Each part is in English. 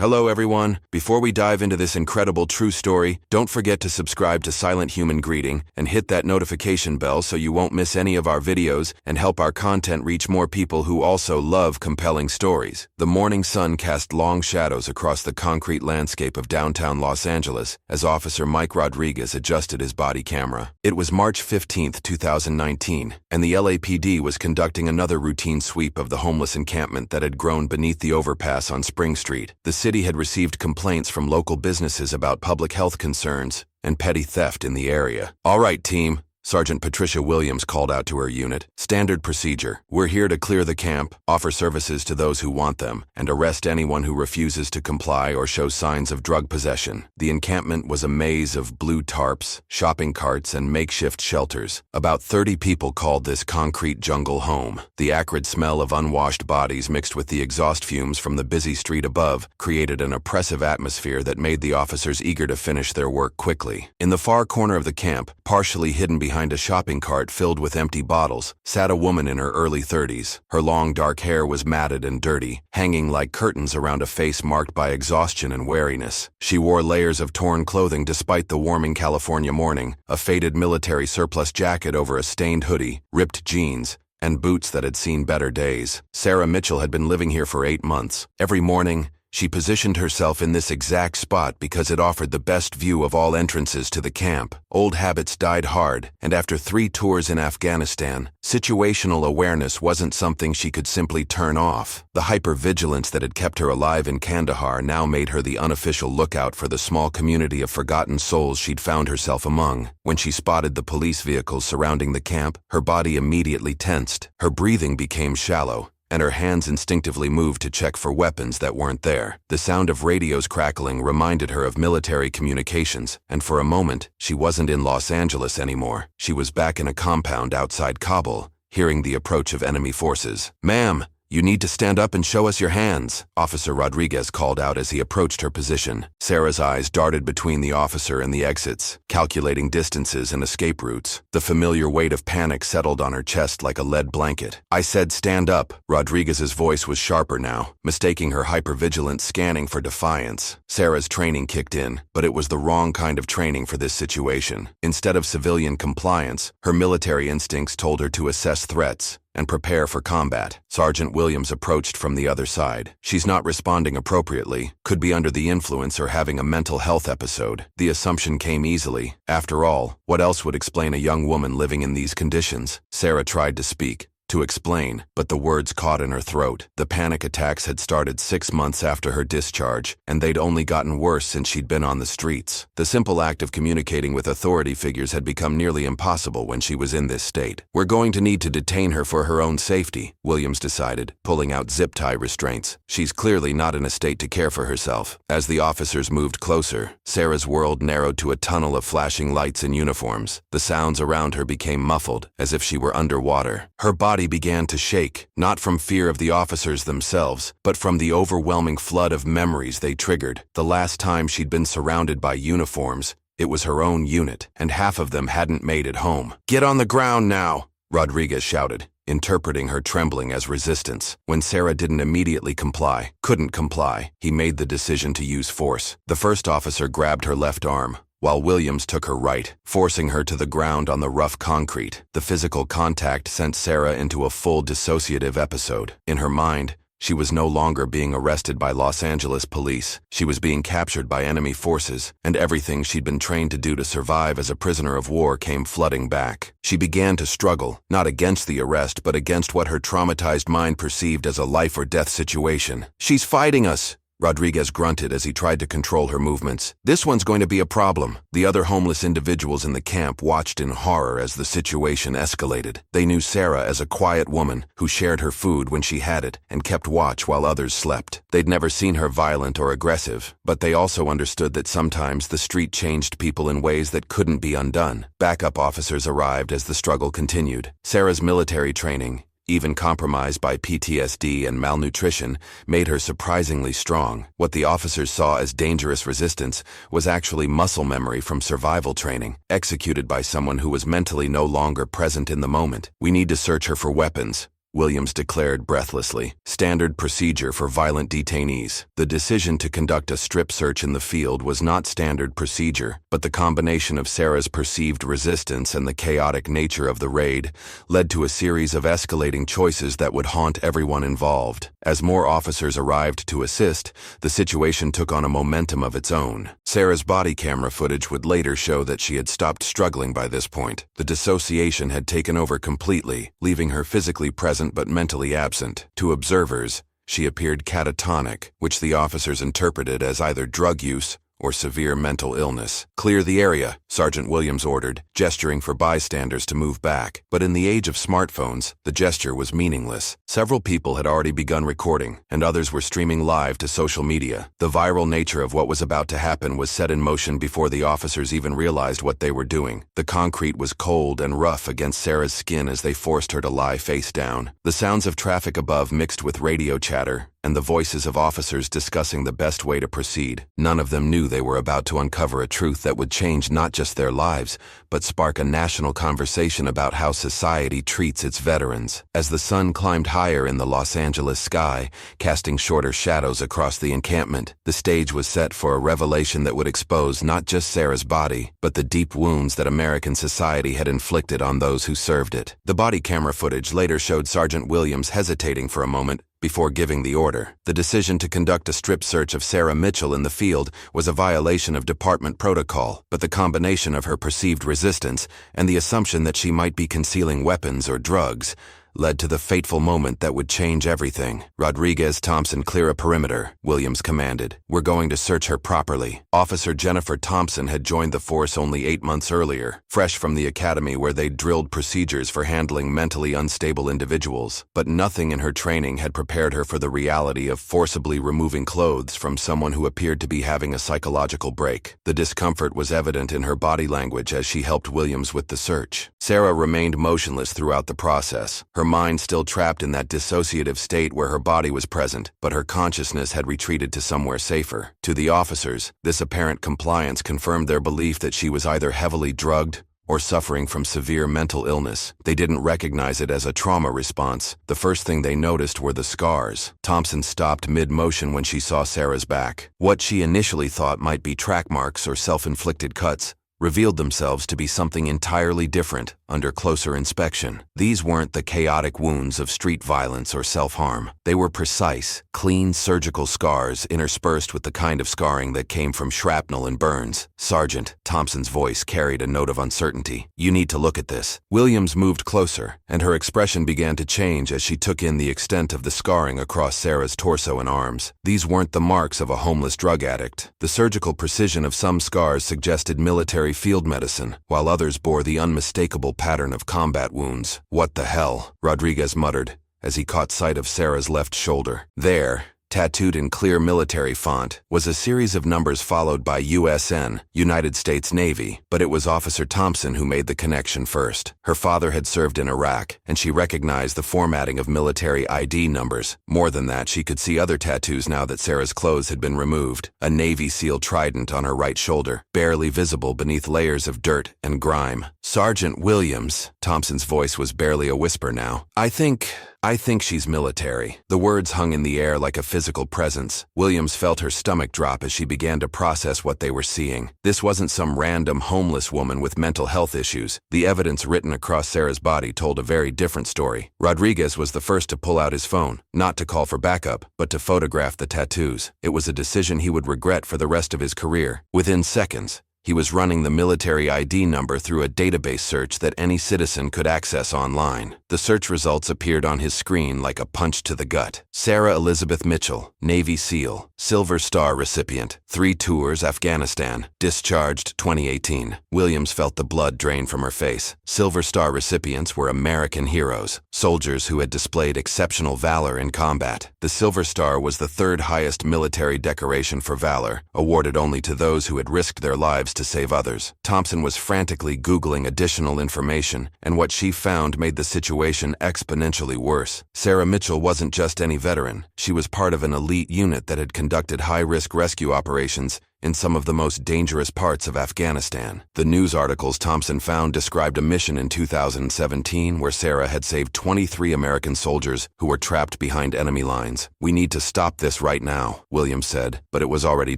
Hello everyone. Before we dive into this incredible true story, don't forget to subscribe to Silent Human Greeting and hit that notification bell so you won't miss any of our videos and help our content reach more people who also love compelling stories. The morning sun cast long shadows across the concrete landscape of downtown Los Angeles as Officer Mike Rodriguez adjusted his body camera. It was March 15, 2019, and the LAPD was conducting another routine sweep of the homeless encampment that had grown beneath the overpass on Spring Street. The city had received complaints from local businesses about public health concerns and petty theft in the area. "All right, team," Sergeant Patricia Williams called out to her unit. "Standard procedure. We're here to clear the camp, offer services to those who want them, and arrest anyone who refuses to comply or shows signs of drug possession." The encampment was a maze of blue tarps, shopping carts, and makeshift shelters. About 30 people called this concrete jungle home. The acrid smell of unwashed bodies mixed with the exhaust fumes from the busy street above created an oppressive atmosphere that made the officers eager to finish their work quickly. In the far corner of the camp, partially hidden behind a shopping cart filled with empty bottles, sat a woman in her early 30s. Her long dark hair was matted and dirty, hanging like curtains around a face marked by exhaustion and weariness. She wore layers of torn clothing despite the warming California morning, a faded military surplus jacket over a stained hoodie, ripped jeans, and boots that had seen better days. Sarah Mitchell had been living here for 8 months. Every morning, she positioned herself in this exact spot because it offered the best view of all entrances to the camp. Old habits died hard, and after 3 tours in Afghanistan, situational awareness wasn't something she could simply turn off. The hypervigilance that had kept her alive in Kandahar now made her the unofficial lookout for the small community of forgotten souls she'd found herself among. When she spotted the police vehicles surrounding the camp, her body immediately tensed. Her breathing became shallow, and her hands instinctively moved to check for weapons that weren't there. The sound of radios crackling reminded her of military communications, and for a moment, she wasn't in Los Angeles anymore. She was back in a compound outside Kabul, hearing the approach of enemy forces. "Ma'am, you need to stand up and show us your hands," Officer Rodriguez called out as he approached her position. Sarah's eyes darted between the officer and the exits, calculating distances and escape routes. The familiar weight of panic settled on her chest like a lead blanket. "I said stand up." Rodriguez's voice was sharper now, mistaking her hypervigilant scanning for defiance. Sarah's training kicked in, but it was the wrong kind of training for this situation. Instead of civilian compliance, her military instincts told her to assess threats and prepare for combat. Sergeant Williams approached from the other side. "She's not responding appropriately, could be under the influence or having a mental health episode." The assumption came easily. After all, what else would explain a young woman living in these conditions? Sarah tried to speak, to explain, but the words caught in her throat. The panic attacks had started 6 months after her discharge, and they'd only gotten worse since she'd been on the streets. The simple act of communicating with authority figures had become nearly impossible when she was in this state. "We're going to need to detain her for her own safety," Williams decided, pulling out zip tie restraints. "She's clearly not in a state to care for herself." As the officers moved closer, Sarah's world narrowed to a tunnel of flashing lights and uniforms. The sounds around her became muffled, as if she were underwater. Her body began to shake, not from fear of the officers themselves, but from the overwhelming flood of memories they triggered. The last time she'd been surrounded by uniforms, it was her own unit, and half of them hadn't made it home. "Get on the ground now," Rodriguez shouted, interpreting her trembling as resistance. When Sarah didn't immediately couldn't comply, he made the decision to use force. The first officer grabbed her left arm, while Williams took her right, forcing her to the ground on the rough concrete. The physical contact sent Sarah into a full dissociative episode. In her mind, she was no longer being arrested by Los Angeles police. She was being captured by enemy forces, and everything she'd been trained to do to survive as a prisoner of war came flooding back. She began to struggle, not against the arrest, but against what her traumatized mind perceived as a life-or-death situation. "She's fighting us," Rodriguez grunted as he tried to control her movements. "This one's going to be a problem." The other homeless individuals in the camp watched in horror as the situation escalated. They knew Sarah as a quiet woman who shared her food when she had it and kept watch while others slept. They'd never seen her violent or aggressive, but they also understood that sometimes the street changed people in ways that couldn't be undone. Backup officers arrived as the struggle continued. Sarah's military training, even compromised by PTSD and malnutrition, made her surprisingly strong. What the officers saw as dangerous resistance was actually muscle memory from survival training, executed by someone who was mentally no longer present in the moment. "We need to search her for weapons," Williams declared breathlessly. Standard procedure for violent detainees. The decision to conduct a strip search in the field was not standard procedure, but the combination of Sarah's perceived resistance and the chaotic nature of the raid led to a series of escalating choices that would haunt everyone involved. As more officers arrived to assist, the situation took on a momentum of its own. Sarah's body camera footage would later show that she had stopped struggling by this point. The dissociation had taken over completely, leaving her physically present but mentally absent. To observers, she appeared catatonic, which the officers interpreted as either drug use or severe mental illness. "Clear the area," Sergeant Williams ordered, gesturing for bystanders to move back. But in the age of smartphones, the gesture was meaningless. Several people had already begun recording, and others were streaming live to social media. The viral nature of what was about to happen was set in motion before the officers even realized what they were doing. The concrete was cold and rough against Sarah's skin as they forced her to lie face down. The sounds of traffic above mixed with radio chatter, and the voices of officers discussing the best way to proceed. None of them knew they were about to uncover a truth that would change not just their lives, but spark a national conversation about how society treats its veterans. As the sun climbed higher in the Los Angeles sky, casting shorter shadows across the encampment, the stage was set for a revelation that would expose not just Sarah's body, but the deep wounds that American society had inflicted on those who served it. The body camera footage later showed Sergeant Williams hesitating for a moment before giving the order. The decision to conduct a strip search of Sarah Mitchell in the field was a violation of department protocol, but the combination of her perceived resistance and the assumption that she might be concealing weapons or drugs led to the fateful moment that would change everything. "Rodriguez, Thompson, clear a perimeter," Williams commanded. "We're going to search her properly." Officer Jennifer Thompson had joined the force only 8 months earlier, fresh from the academy where they'd drilled procedures for handling mentally unstable individuals. But nothing in her training had prepared her for the reality of forcibly removing clothes from someone who appeared to be having a psychological break. The discomfort was evident in her body language as she helped Williams with the search. Sarah remained motionless throughout the process, her mind still trapped in that dissociative state where her body was present, but her consciousness had retreated to somewhere safer. To the officers, this apparent compliance confirmed their belief that she was either heavily drugged or suffering from severe mental illness. They didn't recognize it as a trauma response. The first thing they noticed were the scars. Thompson stopped mid-motion when she saw Sarah's back. What she initially thought might be track marks or self-inflicted cuts revealed themselves to be something entirely different under closer inspection. These weren't the chaotic wounds of street violence or self-harm. They were precise, clean surgical scars interspersed with the kind of scarring that came from shrapnel and burns. "Sergeant," Thompson's voice carried a note of uncertainty. "You need to look at this." Williams moved closer, and her expression began to change as she took in the extent of the scarring across Sarah's torso and arms. These weren't the marks of a homeless drug addict. The surgical precision of some scars suggested military field medicine, while others bore the unmistakable pattern of combat wounds. "What the hell?" Rodriguez muttered as he caught sight of Sarah's left shoulder. There, tattooed in clear military font, was a series of numbers followed by USN, United States Navy, but it was Officer Thompson who made the connection first. Her father had served in Iraq, and she recognized the formatting of military ID numbers. More than that, she could see other tattoos now that Sarah's clothes had been removed. A Navy SEAL trident on her right shoulder, barely visible beneath layers of dirt and grime. "Sergeant Williams," Thompson's voice was barely a whisper now. I think she's military." The words hung in the air like a physical presence. Williams felt her stomach drop as she began to process what they were seeing. This wasn't some random homeless woman with mental health issues. The evidence written across Sarah's body told a very different story. Rodriguez was the first to pull out his phone, not to call for backup, but to photograph the tattoos. It was a decision he would regret for the rest of his career. Within seconds, he was running the military ID number through a database search that any citizen could access online. The search results appeared on his screen like a punch to the gut. Sarah Elizabeth Mitchell, Navy SEAL, Silver Star recipient, 3 tours, Afghanistan, discharged 2018. Williams felt the blood drain from her face. Silver Star recipients were American heroes, soldiers who had displayed exceptional valor in combat. The Silver Star was the 3rd highest military decoration for valor, awarded only to those who had risked their lives to save others. Thompson was frantically Googling additional information, and what she found made the situation exponentially worse. Sarah Mitchell wasn't just any veteran. She was part of an elite unit that had conducted high-risk rescue operations in some of the most dangerous parts of Afghanistan. The news articles Thompson found described a mission in 2017 where Sarah had saved 23 American soldiers who were trapped behind enemy lines. "We need to stop this right now," Williams said, but it was already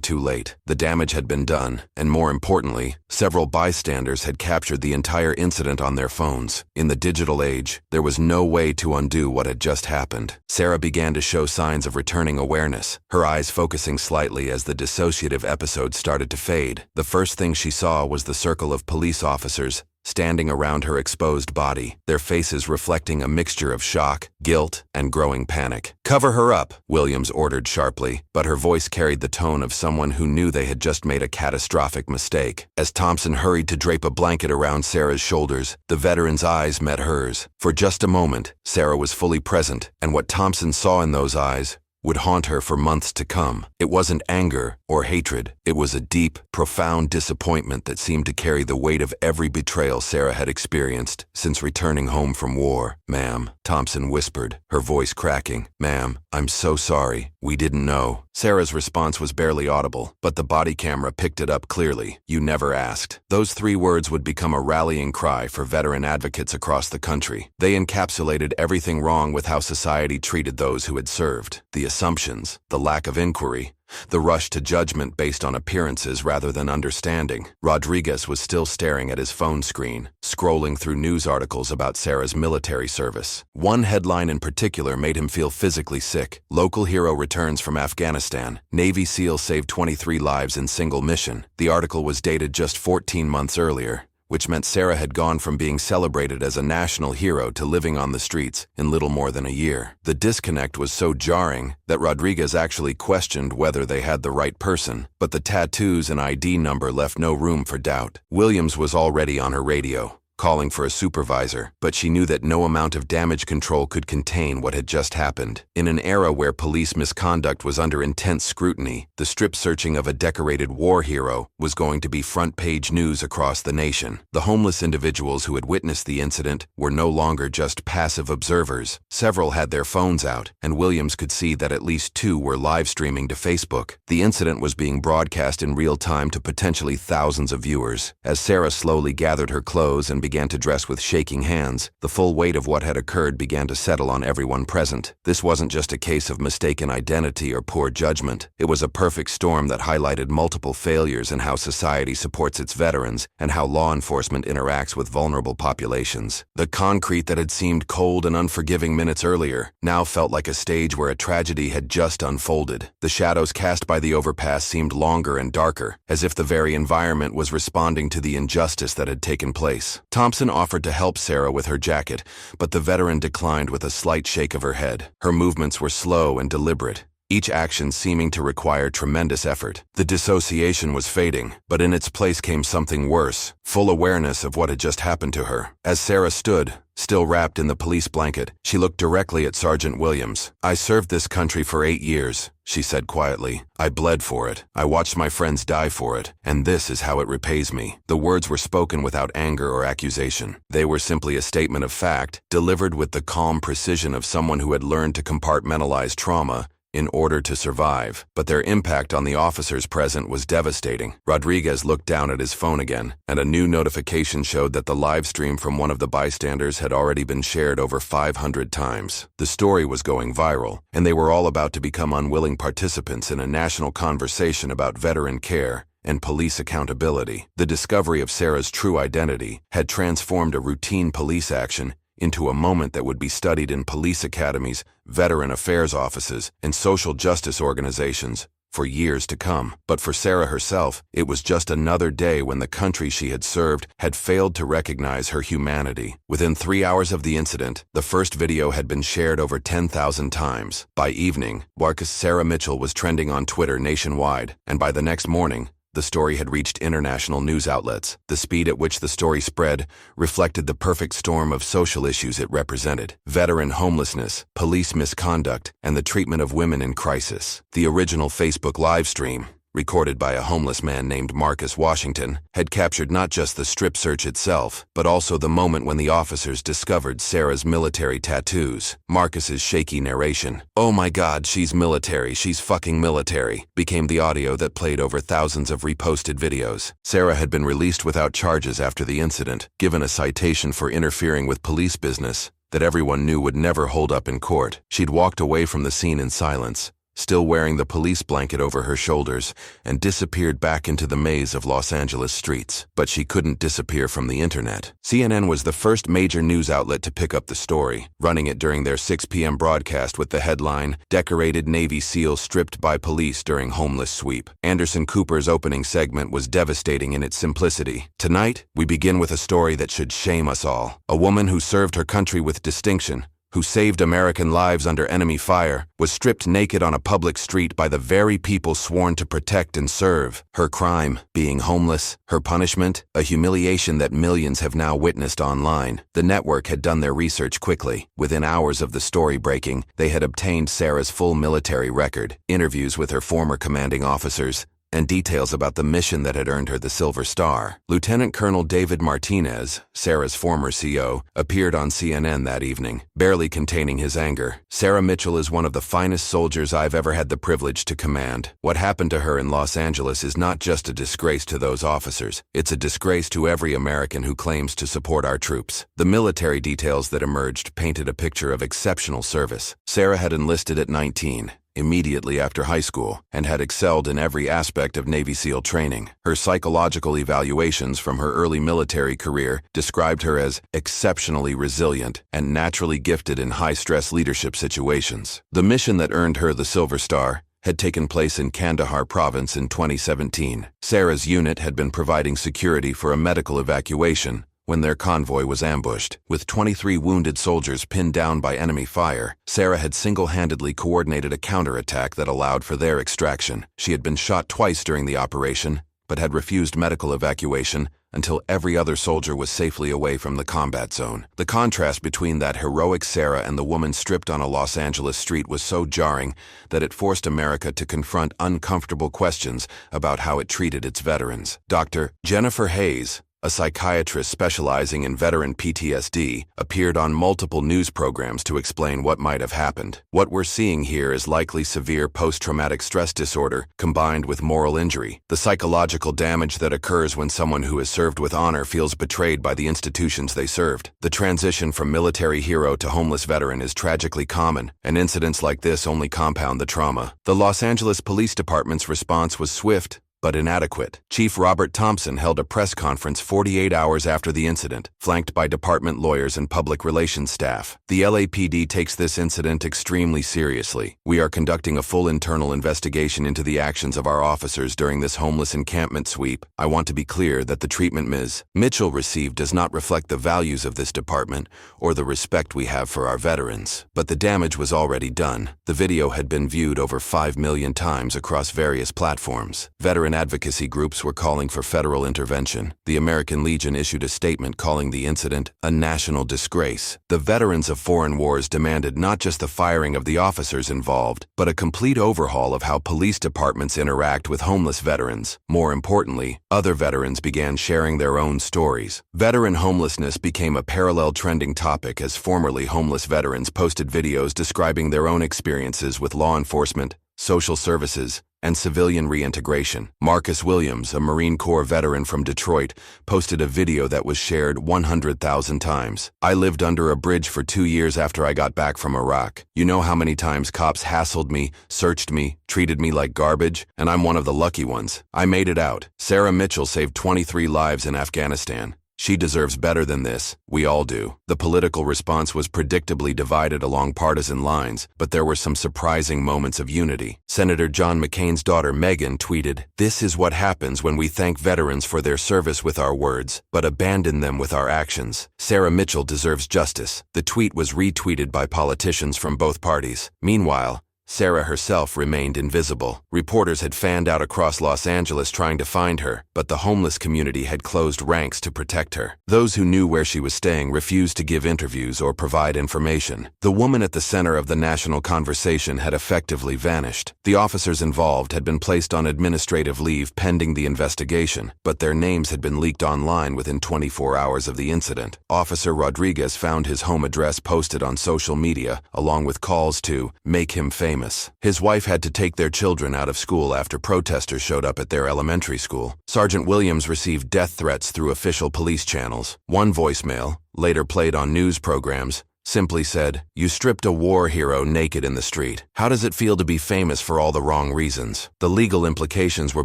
too late. The damage had been done, and more importantly, several bystanders had captured the entire incident on their phones. In the digital age, there was no way to undo what had just happened. Sarah began to show signs of returning awareness, her eyes focusing slightly as the dissociative episode started to fade. The first thing she saw was the circle of police officers standing around her exposed body, their faces reflecting a mixture of shock, guilt, and growing panic. "Cover her up," Williams ordered sharply, but her voice carried the tone of someone who knew they had just made a catastrophic mistake. As Thompson hurried to drape a blanket around Sarah's shoulders, the veteran's eyes met hers. For just a moment, Sarah was fully present, and what Thompson saw in those eyes would haunt her for months to come. It wasn't anger or hatred. It was a deep, profound disappointment that seemed to carry the weight of every betrayal Sarah had experienced since returning home from war. "Ma'am," Thompson whispered, her voice cracking. "Ma'am, I'm so sorry. We didn't know." Sarah's response was barely audible, but the body camera picked it up clearly. "You never asked." Those 3 words would become a rallying cry for veteran advocates across the country. They encapsulated everything wrong with how society treated those who had served. The assumptions, the lack of inquiry, the rush to judgment based on appearances rather than understanding. Rodriguez was still staring at his phone screen, scrolling through news articles about Sarah's military service. One headline in particular made him feel physically sick. "Local hero returns from Afghanistan. Navy SEAL saved 23 lives in single mission." The article was dated just 14 months earlier, which meant Sarah had gone from being celebrated as a national hero to living on the streets in little more than a year. The disconnect was so jarring that Rodriguez actually questioned whether they had the right person, but the tattoos and ID number left no room for doubt. Williams was already on her radio, calling for a supervisor, but she knew that no amount of damage control could contain what had just happened. In an era where police misconduct was under intense scrutiny, the strip searching of a decorated war hero was going to be front-page news across the nation. The homeless individuals who had witnessed the incident were no longer just passive observers. Several had their phones out, and Williams could see that at least 2 were live streaming to Facebook. The incident was being broadcast in real time to potentially thousands of viewers. As Sarah slowly gathered her clothes and began to dress with shaking hands, the full weight of what had occurred began to settle on everyone present. This wasn't just a case of mistaken identity or poor judgment. It was a perfect storm that highlighted multiple failures in how society supports its veterans and how law enforcement interacts with vulnerable populations. The concrete that had seemed cold and unforgiving minutes earlier now felt like a stage where a tragedy had just unfolded. The shadows cast by the overpass seemed longer and darker, as if the very environment was responding to the injustice that had taken place. Thompson offered to help Sarah with her jacket, but the veteran declined with a slight shake of her head. Her movements were slow and deliberate, each action seeming to require tremendous effort. The dissociation was fading, but in its place came something worse, full awareness of what had just happened to her. As Sarah stood, still wrapped in the police blanket, she looked directly at Sergeant Williams. "I served this country for 8 years, she said quietly. "I bled for it. I watched my friends die for it, and this is how it repays me." The words were spoken without anger or accusation. They were simply a statement of fact, delivered with the calm precision of someone who had learned to compartmentalize trauma in order to survive, but their impact on the officers present was devastating. Rodriguez looked down at his phone again, and a new notification showed that the live stream from one of the bystanders had already been shared over 500 times. The story was going viral, and they were all about to become unwilling participants in a national conversation about veteran care and police accountability. The discovery of Sarah's true identity had transformed a routine police action into a moment that would be studied in police academies, veteran affairs offices, and social justice organizations for years to come. But for Sarah herself, it was just another day when the country she had served had failed to recognize her humanity. Within 3 hours of the incident, the first video had been shared over 10,000 times. By evening, Sarah Mitchell was trending on Twitter nationwide, and by the next morning, the story had reached international news outlets. The speed at which the story spread reflected the perfect storm of social issues it represented: veteran homelessness, police misconduct, and the treatment of women in crisis. The original Facebook live stream, recorded by a homeless man named Marcus Washington, had captured not just the strip search itself, but also the moment when the officers discovered Sarah's military tattoos. Marcus's shaky narration, "Oh my God, she's military, she's fucking military," became the audio that played over thousands of reposted videos. Sarah had been released without charges after the incident, given a citation for interfering with police business that everyone knew would never hold up in court. She'd walked away from the scene in silence, still wearing the police blanket over her shoulders, and disappeared back into the maze of Los Angeles streets. But she couldn't disappear from the internet. CNN was the first major news outlet to pick up the story, running it during their 6 p.m. broadcast with the headline, "Decorated Navy SEAL Stripped by Police During Homeless Sweep." Anderson Cooper's opening segment was devastating in its simplicity. "Tonight, we begin with a story that should shame us all. A woman who served her country with distinction, who saved American lives under enemy fire, was stripped naked on a public street by the very people sworn to protect and serve. Her crime, being homeless. Her punishment, a humiliation that millions have now witnessed online." The network had done their research quickly. Within hours of the story breaking, they had obtained Sarah's full military record, interviews with her former commanding officers, and details about the mission that had earned her the Silver Star. Lieutenant Colonel David Martinez, Sarah's former CO, appeared on CNN that evening, barely containing his anger. "Sarah Mitchell is one of the finest soldiers I've ever had the privilege to command. What happened to her in Los Angeles is not just a disgrace to those officers. It's a disgrace to every American who claims to support our troops." The military details that emerged painted a picture of exceptional service. Sarah had enlisted at 19. Immediately after high school, and had excelled in every aspect of Navy SEAL training. Her psychological evaluations from her early military career described her as exceptionally resilient and naturally gifted in high-stress leadership situations. The mission that earned her the Silver Star had taken place in Kandahar province in 2017. Sarah's unit had been providing security for a medical evacuation when their convoy was ambushed. With 23 wounded soldiers pinned down by enemy fire, Sarah had single-handedly coordinated a counterattack that allowed for their extraction. She had been shot twice during the operation, but had refused medical evacuation until every other soldier was safely away from the combat zone. The contrast between that heroic Sarah and the woman stripped on a Los Angeles street was so jarring that it forced America to confront uncomfortable questions about how it treated its veterans. Dr. Jennifer Hayes, a psychiatrist specializing in veteran PTSD, appeared on multiple news programs to explain what might have happened. "What we're seeing here is likely severe post-traumatic stress disorder combined with moral injury, the psychological damage that occurs when someone who has served with honor feels betrayed by the institutions they served. The transition from military hero to homeless veteran is tragically common, and incidents like this only compound the trauma." The Los Angeles Police Department's response was swift, but inadequate. Chief Robert Thompson held a press conference 48 hours after the incident, flanked by department lawyers and public relations staff. "The LAPD takes this incident extremely seriously. We are conducting a full internal investigation into the actions of our officers during this homeless encampment sweep. I want to be clear that the treatment Ms. Mitchell received does not reflect the values of this department or the respect we have for our veterans. But the damage was already done." The video had been viewed over 5 million times across various platforms. Veteran advocacy groups were calling for federal intervention. The American Legion issued a statement calling the incident a national disgrace. The veterans of foreign wars demanded not just the firing of the officers involved, but a complete overhaul of how police departments interact with homeless veterans. More importantly, other veterans began sharing their own stories. Veteran homelessness became a parallel trending topic as formerly homeless veterans posted videos describing their own experiences with law enforcement, social services, and civilian reintegration. Marcus Williams, a Marine Corps veteran from Detroit, posted a video that was shared 100,000 times. "I lived under a bridge for 2 years after I got back from Iraq. You know how many times cops hassled me, searched me, treated me like garbage, and I'm one of the lucky ones. I made it out." Sarah Mitchell saved 23 lives in Afghanistan. She deserves better than this. We all do. The political response was predictably divided along partisan lines, but there were some surprising moments of unity. Senator John McCain's daughter Megan tweeted, "This is what happens when we thank veterans for their service with our words, but abandon them with our actions. Sarah Mitchell deserves justice." The tweet was retweeted by politicians from both parties. Meanwhile, Sarah herself remained invisible. Reporters had fanned out across Los Angeles trying to find her, but the homeless community had closed ranks to protect her. Those who knew where she was staying refused to give interviews or provide information. The woman at the center of the national conversation had effectively vanished. The officers involved had been placed on administrative leave pending the investigation, but their names had been leaked online within 24 hours of the incident. Officer Rodriguez found his home address posted on social media, along with calls to make him famous. His wife had to take their children out of school after protesters showed up at their elementary school. Sergeant Williams received death threats through official police channels. One voicemail, later played on news programs, simply said, "You stripped a war hero naked in the street. How does it feel to be famous for all the wrong reasons?" The legal implications were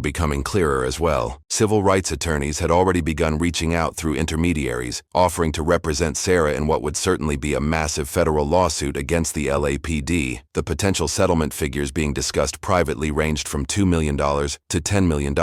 becoming clearer as well. Civil rights attorneys had already begun reaching out through intermediaries, offering to represent Sarah in what would certainly be a massive federal lawsuit against the LAPD. The potential settlement figures being discussed privately ranged from $2 million to $10 million,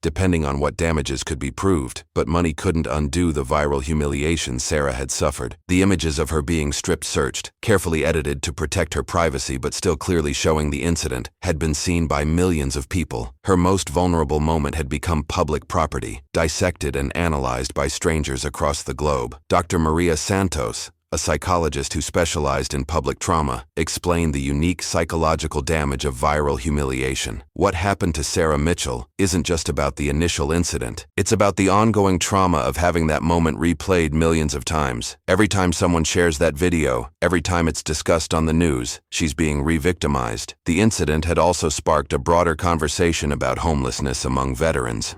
depending on what damages could be proved. But money couldn't undo the viral humiliation Sarah had suffered. The images of her being strip-searched, carefully edited to protect her privacy but still clearly showing the incident, had been seen by millions of people. Her most vulnerable moment had become public property, dissected and analyzed by strangers across the globe. Dr. Maria Santos, a psychologist who specialized in public trauma, explained the unique psychological damage of viral humiliation. What happened to Sarah Mitchell isn't just about the initial incident. It's about the ongoing trauma of having that moment replayed millions of times. Every time someone shares that video, every time it's discussed on the news, she's being re-victimized. The incident had also sparked a broader conversation about homelessness among veterans.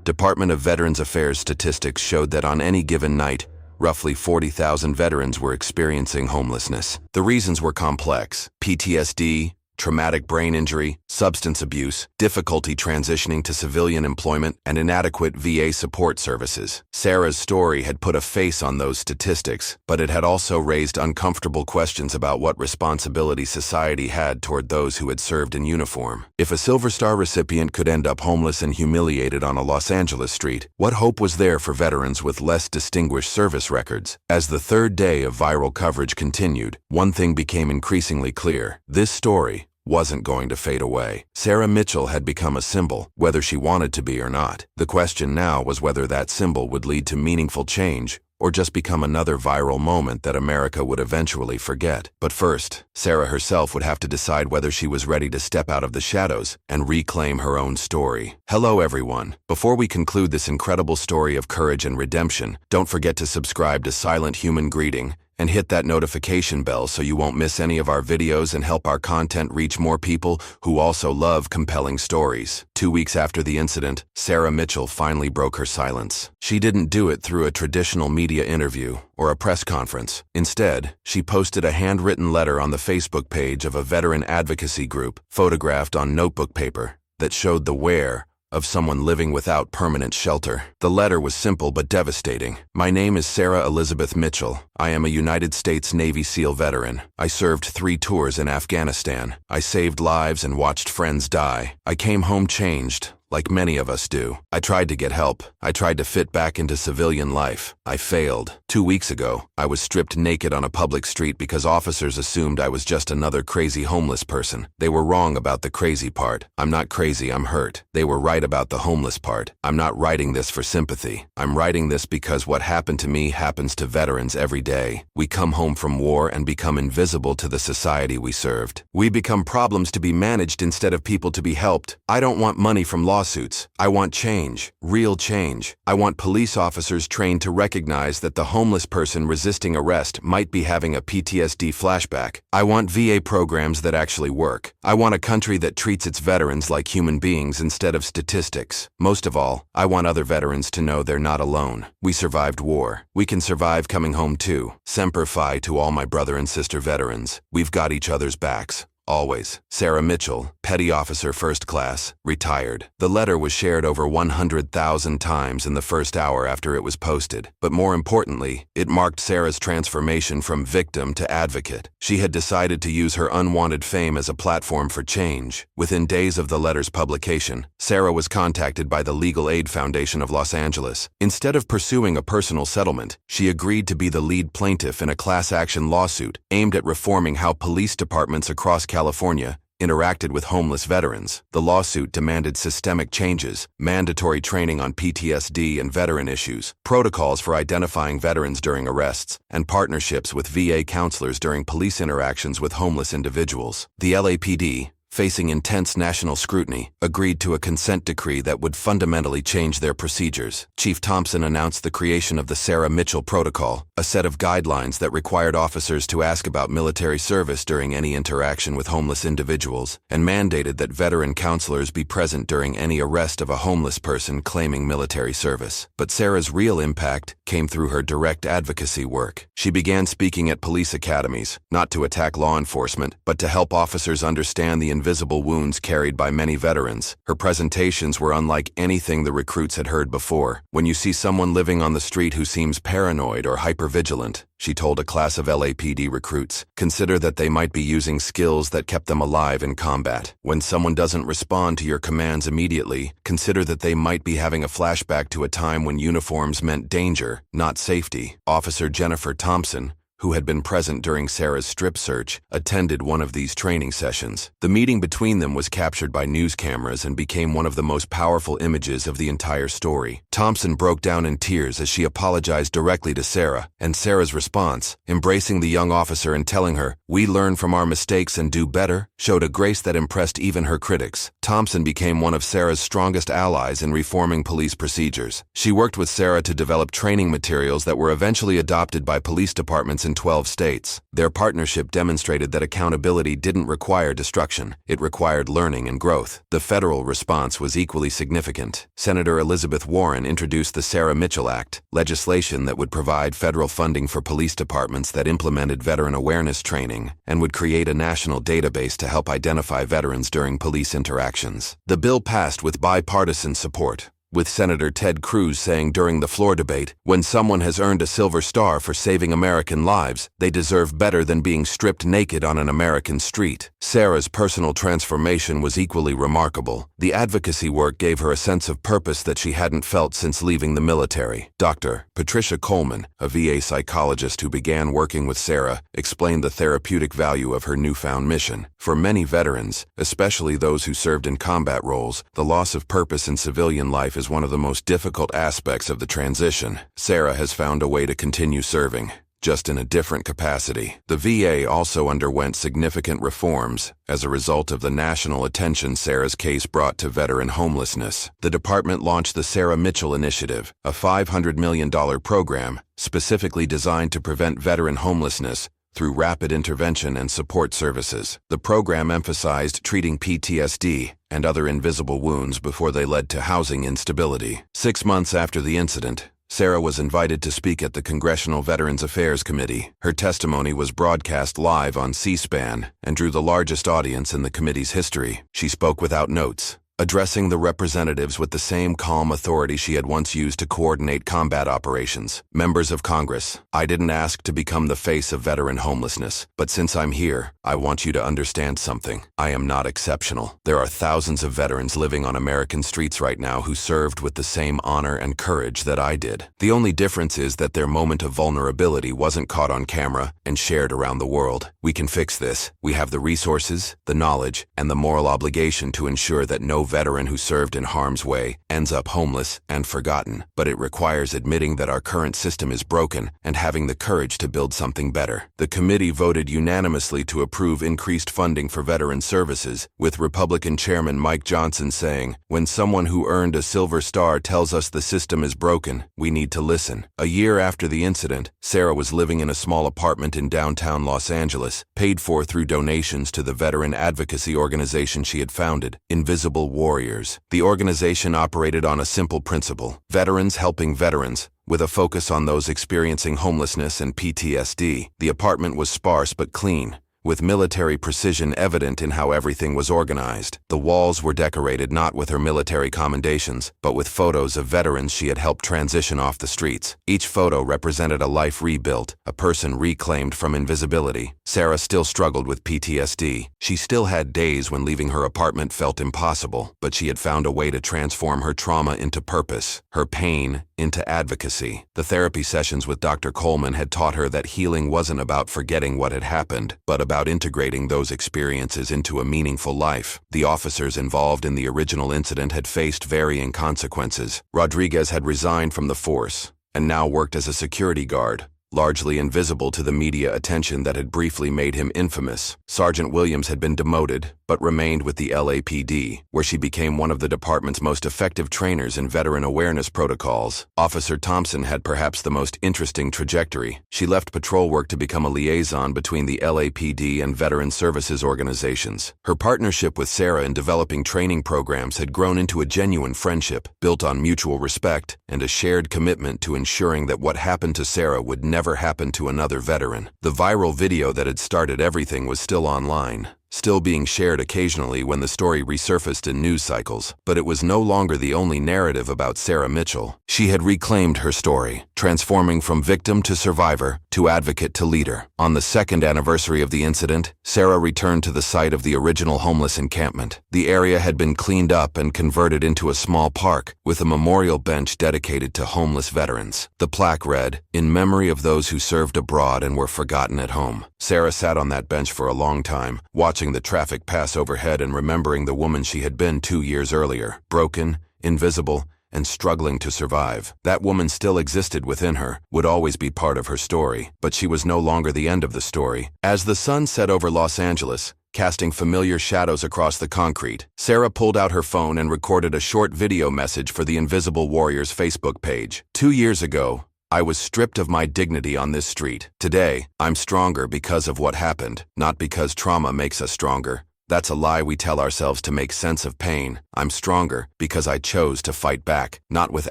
Department of Veterans Affairs statistics showed that on any given night, roughly 40,000 veterans were experiencing homelessness. The reasons were complex: PTSD, traumatic brain injury, substance abuse, difficulty transitioning to civilian employment, and inadequate VA support services. Sarah's story had put a face on those statistics, but it had also raised uncomfortable questions about what responsibility society had toward those who had served in uniform. If a Silver Star recipient could end up homeless and humiliated on a Los Angeles street, what hope was there for veterans with less distinguished service records? As the third day of viral coverage continued, one thing became increasingly clear: this story wasn't going to fade away. Sarah Mitchell had become a symbol, whether she wanted to be or not. The question now was whether that symbol would lead to meaningful change or just become another viral moment that America would eventually forget. But first, Sarah herself would have to decide whether she was ready to step out of the shadows and reclaim her own story. Hello everyone. Before we conclude this incredible story of courage and redemption, don't forget to subscribe to Silent Human Greeting and hit that notification bell so you won't miss any of our videos and help our content reach more people who also love compelling stories. 2 weeks after the incident, Sarah Mitchell finally broke her silence. She didn't do it through a traditional media interview or a press conference. Instead, she posted a handwritten letter on the Facebook page of a veteran advocacy group, photographed on notebook paper, that showed the where of someone living without permanent shelter. The letter was simple but devastating. "My name is Sarah Elizabeth Mitchell. I am a United States Navy SEAL veteran. I served 3 tours in Afghanistan. I saved lives and watched friends die. I came home changed, like many of us do. I tried to get help. I tried to fit back into civilian life. I failed. 2 weeks ago, I was stripped naked on a public street because officers assumed I was just another crazy homeless person. They were wrong about the crazy part. I'm not crazy, I'm hurt. They were right about the homeless part. I'm not writing this for sympathy. I'm writing this because what happened to me happens to veterans every day. We come home from war and become invisible to the society we served. We become problems to be managed instead of people to be helped. I don't want money from lawsuits. I want change, real change. I want police officers trained to recognize that the homeless person resisting arrest might be having a PTSD flashback. I want VA programs that actually work. I want a country that treats its veterans like human beings instead of statistics. Most of all, I want other veterans to know they're not alone. We survived war. We can survive coming home too. Semper Fi to all my brother and sister veterans. We've got each other's backs. Always. Sarah Mitchell, Petty Officer First Class, retired. The letter was shared over 100,000 times in the first hour after it was posted. But more importantly, it marked Sarah's transformation from victim to advocate. She had decided to use her unwanted fame as a platform for change. Within days of the letter's publication, Sarah was contacted by the Legal Aid Foundation of Los Angeles. Instead of pursuing a personal settlement, she agreed to be the lead plaintiff in a class action lawsuit aimed at reforming how police departments across California interacted with homeless veterans. The lawsuit demanded systemic changes, mandatory training on PTSD and veteran issues, protocols for identifying veterans during arrests, and partnerships with VA counselors during police interactions with homeless individuals. The LAPD, facing intense national scrutiny, agreed to a consent decree that would fundamentally change their procedures. Chief Thompson announced the creation of the Sarah Mitchell Protocol, a set of guidelines that required officers to ask about military service during any interaction with homeless individuals, and mandated that veteran counselors be present during any arrest of a homeless person claiming military service. But Sarah's real impact came through her direct advocacy work. She began speaking at police academies, not to attack law enforcement, but to help officers understand the invisible wounds carried by many veterans. Her presentations were unlike anything the recruits had heard before. When you see someone living on the street who seems paranoid or hypervigilant, she told a class of LAPD recruits, consider that they might be using skills that kept them alive in combat. When someone doesn't respond to your commands immediately, consider that they might be having a flashback to a time when uniforms meant danger, not safety. Officer Jennifer Thompson, who had been present during Sarah's strip search, attended one of these training sessions. The meeting between them was captured by news cameras and became one of the most powerful images of the entire story. Thompson broke down in tears as she apologized directly to Sarah, and Sarah's response, embracing the young officer and telling her, "We learn from our mistakes and do better," showed a grace that impressed even her critics. Thompson became one of Sarah's strongest allies in reforming police procedures. She worked with Sarah to develop training materials that were eventually adopted by police departments in 12 states. Their partnership demonstrated that accountability didn't require destruction, it required learning and growth. The federal response was equally significant. Senator Elizabeth Warren introduced the Sarah Mitchell Act, legislation that would provide federal funding for police departments that implemented veteran awareness training and would create a national database to help identify veterans during police interactions. The bill passed with bipartisan support, with Senator Ted Cruz saying during the floor debate, "When someone has earned a Silver Star for saving American lives, they deserve better than being stripped naked on an American street." Sarah's personal transformation was equally remarkable. The advocacy work gave her a sense of purpose that she hadn't felt since leaving the military. Dr. Patricia Coleman, a VA psychologist who began working with Sarah, explained the therapeutic value of her newfound mission. For many veterans, especially those who served in combat roles, the loss of purpose in civilian life is one of the most difficult aspects of the transition. Sarah has found a way to continue serving, just in a different capacity. The VA also underwent significant reforms as a result of the national attention Sarah's case brought to veteran homelessness. The department launched the Sarah Mitchell Initiative, a $500 million program specifically designed to prevent veteran homelessness through rapid intervention and support services. The program emphasized treating PTSD and other invisible wounds before they led to housing instability. 6 months after the incident, Sarah was invited to speak at the Congressional Veterans Affairs Committee. Her testimony was broadcast live on C-SPAN and drew the largest audience in the committee's history. She spoke without notes, addressing the representatives with the same calm authority she had once used to coordinate combat operations. Members of Congress, I didn't ask to become the face of veteran homelessness, but since I'm here, I want you to understand something. I am not exceptional. There are thousands of veterans living on American streets right now who served with the same honor and courage that I did. The only difference is that their moment of vulnerability wasn't caught on camera and shared around the world. We can fix this. We have the resources, the knowledge, and the moral obligation to ensure that no veteran who served in harm's way ends up homeless and forgotten. But it requires admitting that our current system is broken and having the courage to build something better. The committee voted unanimously to approve increased funding for veteran services, with Republican Chairman Mike Johnson saying, "When someone who earned a Silver Star tells us the system is broken, we need to listen." A year after the incident, Sarah was living in a small apartment in downtown Los Angeles, paid for through donations to the veteran advocacy organization she had founded, Invisible Warriors. The organization operated on a simple principle: veterans helping veterans, with a focus on those experiencing homelessness and PTSD. The apartment was sparse but clean, with military precision evident in how everything was organized. The walls were decorated not with her military commendations, but with photos of veterans she had helped transition off the streets. Each photo represented a life rebuilt, a person reclaimed from invisibility. Sarah still struggled with PTSD. She still had days when leaving her apartment felt impossible, but she had found a way to transform her trauma into purpose, her pain into advocacy. The therapy sessions with Dr. Coleman had taught her that healing wasn't about forgetting what had happened, but about without integrating those experiences into a meaningful life. The officers involved in the original incident had faced varying consequences. Rodriguez had resigned from the force and now worked as a security guard, largely invisible to the media attention that had briefly made him infamous. Sergeant Williams had been demoted, but remained with the LAPD, where she became one of the department's most effective trainers in veteran awareness protocols. Officer Thompson had perhaps the most interesting trajectory. She left patrol work to become a liaison between the LAPD and veteran services organizations. Her partnership with Sarah in developing training programs had grown into a genuine friendship, built on mutual respect and a shared commitment to ensuring that what happened to Sarah would never happen to another veteran. The viral video that had started everything was still online, still being shared occasionally when the story resurfaced in news cycles, but it was no longer the only narrative about Sarah Mitchell. She had reclaimed her story, transforming from victim to survivor to advocate to leader. On the second anniversary of the incident, Sarah returned to the site of the original homeless encampment. The area had been cleaned up and converted into a small park, with a memorial bench dedicated to homeless veterans. The plaque read, "In memory of those who served abroad and were forgotten at home." Sarah sat on that bench for a long time, watching the traffic pass overhead and remembering the woman she had been 2 years earlier, broken, invisible, and struggling to survive. That woman still existed within her, would always be part of her story, but she was no longer the end of the story. As the sun set over Los Angeles, casting familiar shadows across the concrete, Sarah pulled out her phone and recorded a short video message for the Invisible Warriors Facebook page. 2 years ago, I was stripped of my dignity on this street. Today, I'm stronger because of what happened, not because trauma makes us stronger. That's a lie we tell ourselves to make sense of pain. I'm stronger because I chose to fight back, not with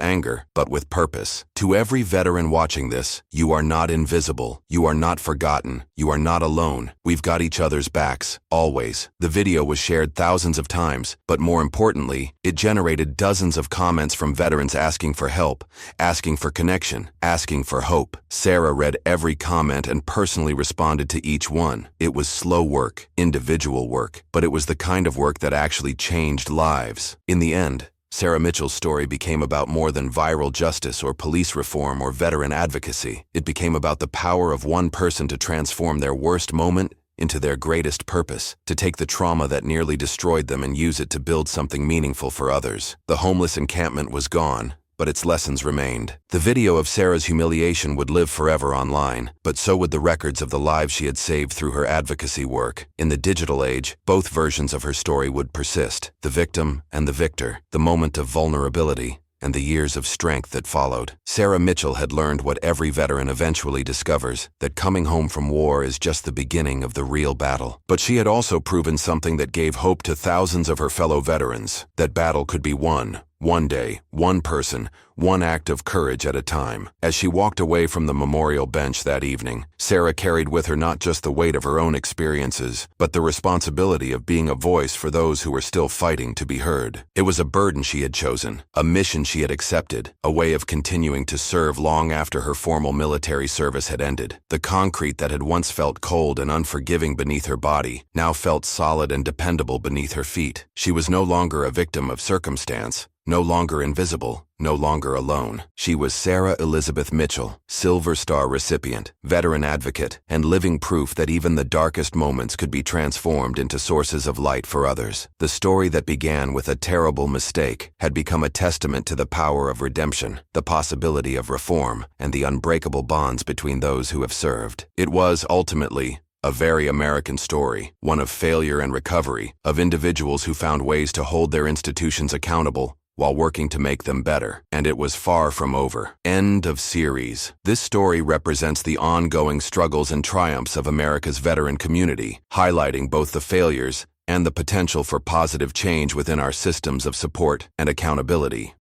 anger, but with purpose. To every veteran watching this, you are not invisible. You are not forgotten. You are not alone. We've got each other's backs, always. The video was shared thousands of times, but more importantly, it generated dozens of comments from veterans asking for help, asking for connection, asking for hope. Sarah read every comment and personally responded to each one. It was slow work, individual work, but it was the kind of work that actually changed lives. In the end, Sarah Mitchell's story became about more than viral justice or police reform or veteran advocacy. It became about the power of one person to transform their worst moment into their greatest purpose, to take the trauma that nearly destroyed them and use it to build something meaningful for others. The homeless encampment was gone, but its lessons remained. The video of Sarah's humiliation would live forever online, but so would the records of the lives she had saved through her advocacy work. In the digital age, both versions of her story would persist, the victim and the victor, the moment of vulnerability and the years of strength that followed. Sarah Mitchell had learned what every veteran eventually discovers, that coming home from war is just the beginning of the real battle. But she had also proven something that gave hope to thousands of her fellow veterans. That battle could be won. One day, one person, one act of courage at a time. As she walked away from the memorial bench that evening, Sarah carried with her not just the weight of her own experiences, but the responsibility of being a voice for those who were still fighting to be heard. It was a burden she had chosen, a mission she had accepted, a way of continuing to serve long after her formal military service had ended. The concrete that had once felt cold and unforgiving beneath her body now felt solid and dependable beneath her feet. She was no longer a victim of circumstance, no longer invisible, no longer alone. She was Sarah Elizabeth Mitchell, Silver Star recipient, veteran advocate, and living proof that even the darkest moments could be transformed into sources of light for others. The story that began with a terrible mistake had become a testament to the power of redemption, the possibility of reform, and the unbreakable bonds between those who have served. It was, ultimately, a very American story, one of failure and recovery, of individuals who found ways to hold their institutions accountable while working to make them better. And it was far from over. End of series. This story represents the ongoing struggles and triumphs of America's veteran community, highlighting both the failures and the potential for positive change within our systems of support and accountability.